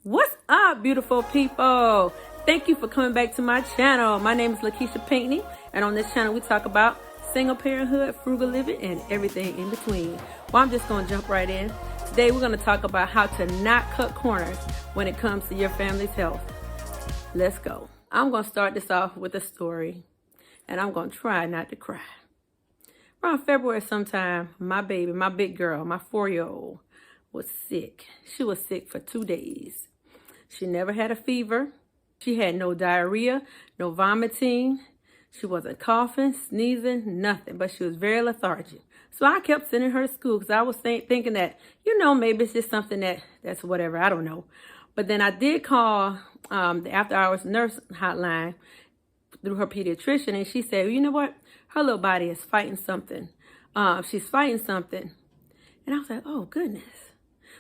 What's up, beautiful people? Thank you for coming back to my channel. My name is Lakeisha Pinckney, and on this channel we talk about single parenthood, frugal living, and everything in between. Well, I'm just going to jump right in. Today we're going to talk about how to not cut corners when it comes to your family's health. Let's go. I'm going to start this off with a story, and I'm going to try not to cry. Around February sometime, my baby, my big girl, my 4-year-old, was sick. She was sick for 2 days. She never had a fever. She had no diarrhea, no vomiting. She wasn't coughing, sneezing, nothing, but she was very lethargic. So I kept sending her to school because I was thinking that, maybe it's just something that's whatever, I don't know. But then I did call the after-hours nurse hotline through her pediatrician, and she said, you know what? Her little body is fighting something. She's fighting something. And I was like, oh, goodness.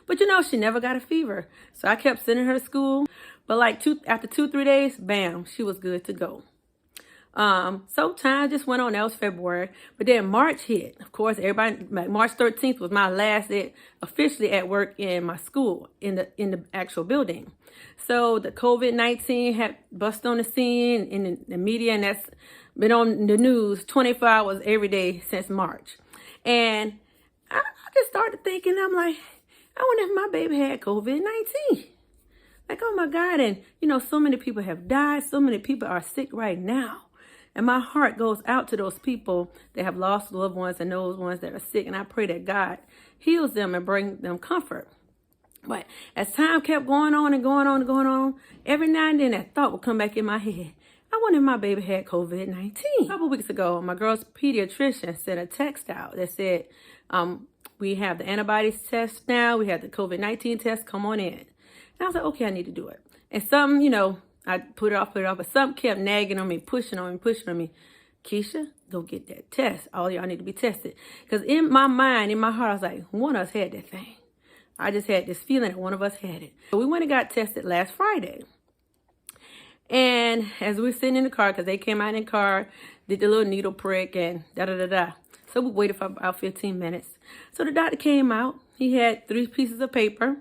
But she never got a fever. So I kept sending her to school. But after 2-3 days, bam, she was good to go. So time just went on. That was February. But then March hit. Of course, March 13th was my last day officially at work in my school, in the actual building. So the Covid-19 had bust on the scene in the media, and that's been on the news 24 hours every day since March. And I just started thinking, I'm like, I wonder if my baby had COVID-19. Like, oh my God. And, so many people have died. So many people are sick right now. And my heart goes out to those people that have lost loved ones and those ones that are sick. And I pray that God heals them and brings them comfort. But as time kept going on and going on and going on, every now and then that thought would come back in my head. I wonder if my baby had COVID-19. A couple weeks ago, my girl's pediatrician sent a text out that said, we have the antibodies test now. We have the COVID-19 test. Come on in. And I was like, okay, I need to do it. And something, I put it off. But something kept nagging on me, pushing on me. Keisha, go get that test. All y'all need to be tested. Because in my mind, in my heart, I was like, one of us had that thing. I just had this feeling that one of us had it. So we went and got tested last Friday. And as we were sitting in the car, because they came out in the car, did the little needle prick and da-da-da-da. So we waited for about 15 minutes. So the doctor came out. He had 3 pieces of paper.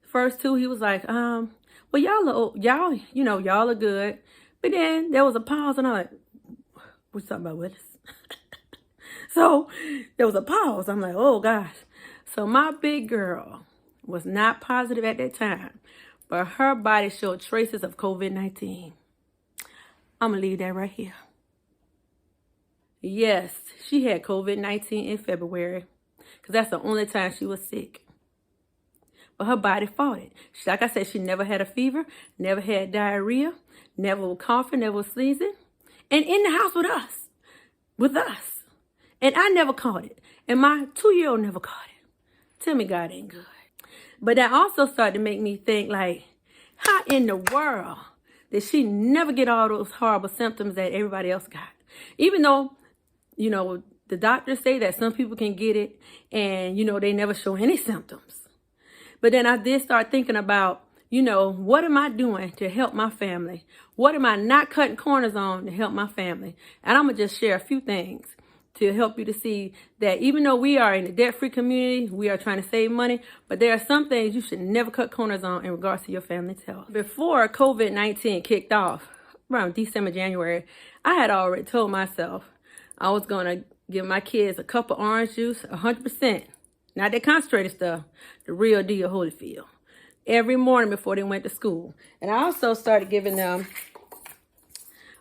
First 2, he was like, well, y'all are good. But then there was a pause, and I'm like, what's talking about with us? So there was a pause. I'm like, oh gosh. So my big girl was not positive at that time, but her body showed traces of COVID-19. I'm going to leave that right here. Yes, she had COVID-19 in February because that's the only time she was sick. But her body fought it. Like I said, she never had a fever, never had diarrhea, never was coughing, never was sneezing. And in the house with us. And I never caught it. And my 2-year-old never caught it. Tell me God ain't good. But that also started to make me think, like, how in the world did she never get all those horrible symptoms that everybody else got? Even though, the doctors say that some people can get it and, they never show any symptoms. But then I did start thinking about, what am I doing to help my family? What am I not cutting corners on to help my family? And I'm going to just share a few things to help you to see that even though we are in a debt-free community, we are trying to save money, but there are some things you should never cut corners on in regards to your family's health. Before COVID-19 kicked off, around December, January, I had already told myself I was going to give my kids a cup of orange juice, 100%. Not that concentrated stuff, the real deal Holyfield. Every morning before they went to school. And I also started giving them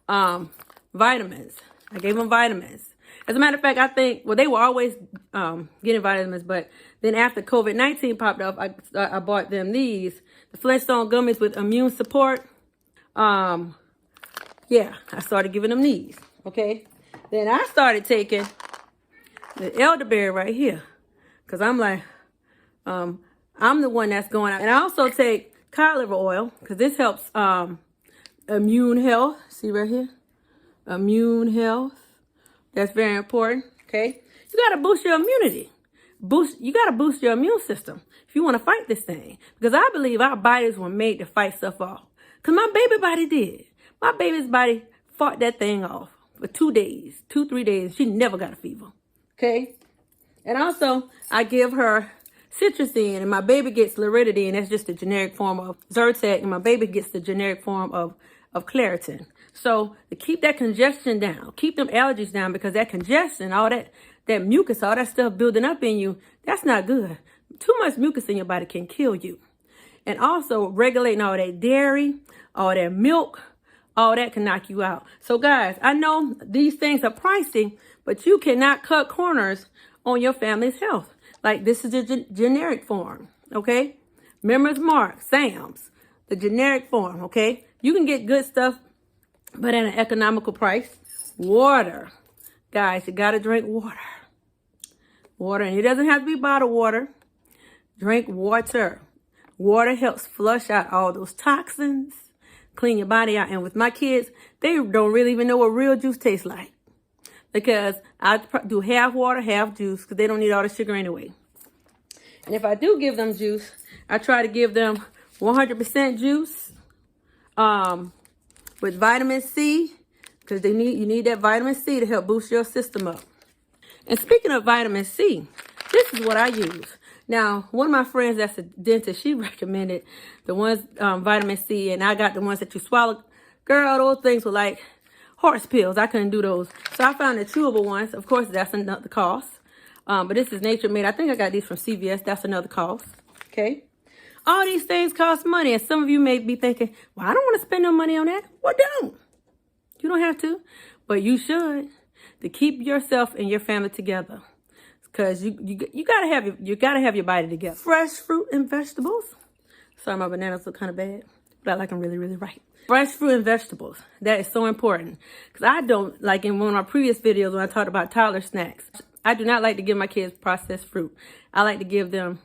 vitamins. I gave them vitamins. As a matter of fact, I think, they were always getting vitamins, but then after COVID-19 popped up, I bought them these, the Flintstone gummies with immune support. I started giving them these, okay? Then I started taking the elderberry right here, because I'm like, I'm the one that's going out. And I also take cod liver oil, because this helps immune health. See right here? Immune health. That's very important, okay? You got to boost your immunity. You got to boost your immune system if you want to fight this thing. Because I believe our bodies were made to fight stuff off. Because my baby body did. My baby's body fought that thing off for 2 days, 2-3 days. She never got a fever, okay? And also, I give her citrazine, and my baby gets Loratadine. That's just the generic form of Zyrtec, and my baby gets the generic form of Claritin. So to keep that congestion down, keep them allergies down, because that congestion, all that mucus, all that stuff building up in you, that's not good. Too much mucus in your body can kill you. And also regulating all that dairy, all that milk, all that can knock you out. So guys, I know these things are pricey, but you cannot cut corners on your family's health. Like, this is the generic form, okay? Members Mark, Sam's, the generic form, okay? You can get good stuff, but at an economical price. Water. Guys, you gotta drink water. Water, and it doesn't have to be bottled water. Drink water. Water helps flush out all those toxins, clean your body out. And with my kids, they don't really even know what real juice tastes like, because I do half water, half juice, because they don't need all the sugar anyway. And if I do give them juice, I try to give them 100% juice with vitamin C, because you need that vitamin C to help boost your system up. And speaking of vitamin C, this is what I use. Now, one of my friends that's a dentist, she recommended the ones, vitamin C, and I got the ones that you swallow. Girl, those things were like horse pills. I couldn't do those. So I found the chewable ones. Of course, that's another cost. But this is Nature Made. I think I got these from CVS. That's another cost. Okay. All these things cost money. And some of you may be thinking, well, I don't want to spend no money on that. Well, don't. You don't have to. But you should, to keep yourself and your family together. Because you gotta have your body together. Fresh fruit and vegetables. Sorry, my bananas look kind of bad, but I like them really, really ripe. Fresh fruit and vegetables. That is so important. Because I don't, like in one of my previous videos when I talked about toddler snacks, I do not like to give my kids processed fruit. I like to give them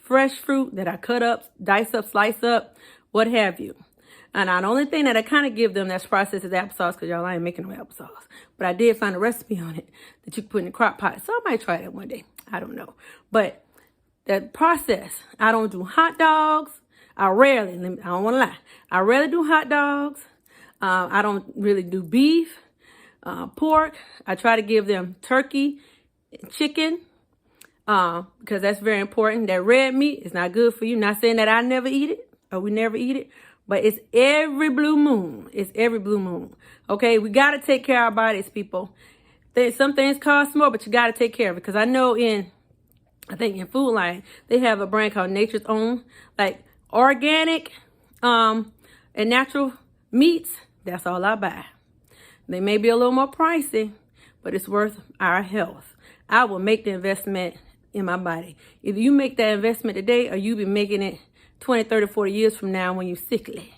fresh fruit that I cut up, dice up, slice up, what have you. And the only thing that I kind of give them that's processed is applesauce, because y'all, I ain't making no applesauce. But I did find a recipe on it that you can put in the crock pot. So I might try that one day. I don't know. But that process, I don't do hot dogs. I don't want to lie. I rarely do hot dogs. I don't really do beef, pork. I try to give them turkey, chicken, because that's very important. That red meat is not good for you. Not saying that I never eat it or we never eat it. But it's every blue moon. It's every blue moon. Okay, we got to take care of our bodies, people. Some things cost more, but you got to take care of it. Because I know I think in Food Line, they have a brand called Nature's Own. Like organic and natural meats, that's all I buy. They may be a little more pricey, but it's worth our health. I will make the investment in my body. Either you make that investment today or you be making it 20, 30, 40 years from now when you're sickly.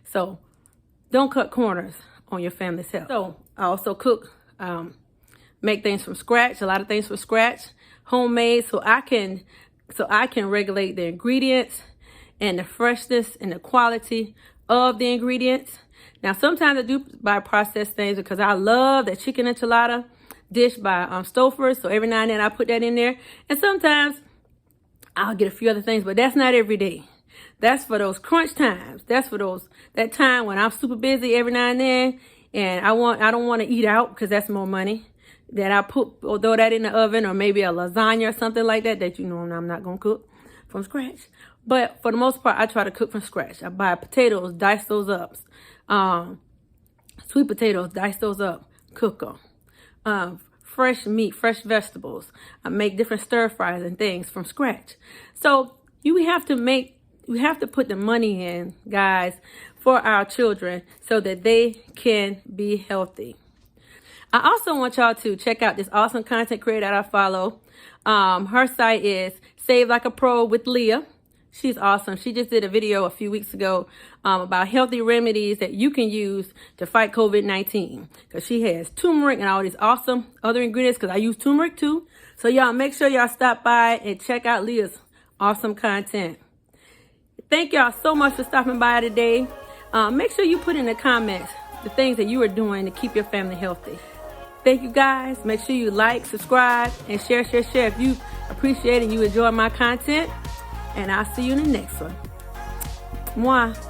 So don't cut corners on your family's health. So I also cook, make things from scratch, a lot of things from scratch, homemade, so I can regulate the ingredients and the freshness and the quality of the ingredients. Now, sometimes I do buy processed things because I love that chicken enchilada dish by Stouffer's. So every now and then I put that in there. And sometimes I'll get a few other things, but that's not every day. That's for those crunch times. That's for that time when I'm super busy every now and then, and I don't want to eat out because that's more money. That I throw that in the oven, or maybe a lasagna or something like that you know I'm not gonna cook from scratch. But for the most part, I try to cook from scratch. I buy potatoes, dice those up. Sweet potatoes, dice those up, cook them. Fresh meat, fresh vegetables. I make different stir fries and things from scratch. So we have to put the money in, guys, for our children so that they can be healthy. I also want y'all to check out this awesome content creator that I follow. Her site is Save Like a Pro with Leah. She's awesome. She just did a video a few weeks ago about healthy remedies that you can use to fight COVID-19. Because she has turmeric and all these awesome other ingredients, because I use turmeric too. So y'all make sure y'all stop by and check out Leah's awesome content. Thank y'all so much for stopping by today. Make sure you put in the comments the things that you are doing to keep your family healthy. Thank you, guys. Make sure you like, subscribe, and share if you appreciate and you enjoy my content. And I'll see you in the next one. Muah.